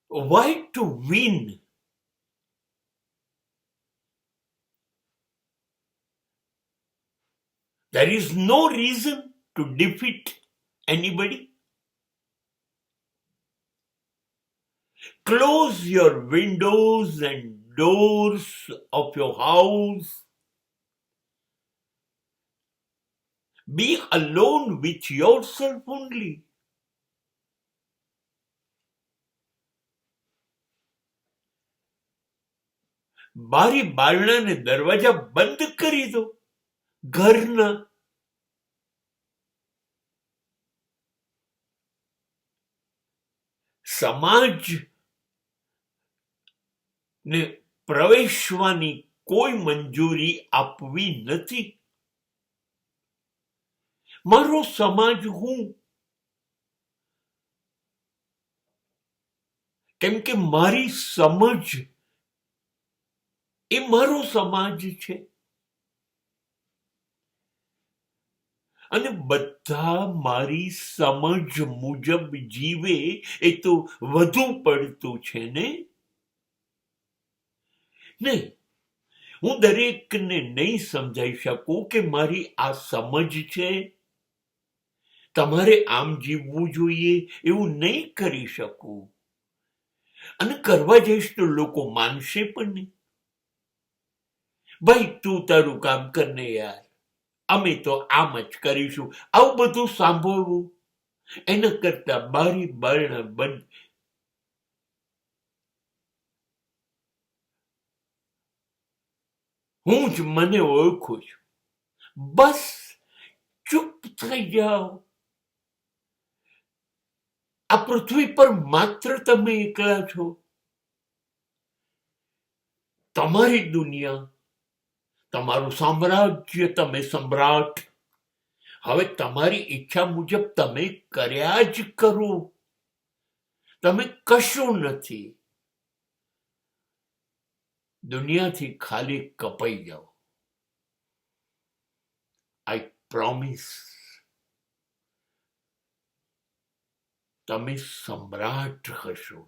Why to win? There is no reason to defeat anybody. Close your windows and doors of your house. Be alone with yourself only. બારી બારણા ને દરવાજા બંધ કરી દો ઘરના. સમાજ ને પ્રવેશવાની કોઈ મંજૂરી આપવી નથી. મારો સમાજ હું, કેમ કે મારી સમજ એ મારો સમાજ છે. અને બધા મારી સમજ મુજબ જીવે એ તો વધુ પડતું છે ને. નહીં, હું દરેકને નહીં સમજાઈ શકું કે મારી આ સમજ છે, તમારે આમ જીવવું જોઈએ એવું નહીં કરી શકું. અને કરવા જઈશ તો લોકો માનશે પણ નહીં. ભાઈ તું તારું કામ કરને યાર, અમે તો આમ જ કરીશું. આવું બધું સાંભળવું એના કરતા બારી બારણા બંધ. હું જ મને ઓળખું છું. બસ ચૂપ થઈ જાઓ. આ પૃથ્વી પર માત્ર તમે એકલા છો. તમારી દુનિયા, તમારું સામ્રાજ્ય, તમે સમ્રાટ. હવે તમારી ઈચ્છા મુજબ તમે કર્યા જ કરો. તમે કશું નથી. દુનિયાથી ખાલી કપાઈ જાઓ. આઈ પ્રોમિસ. તમે સમ્રાટ હશો.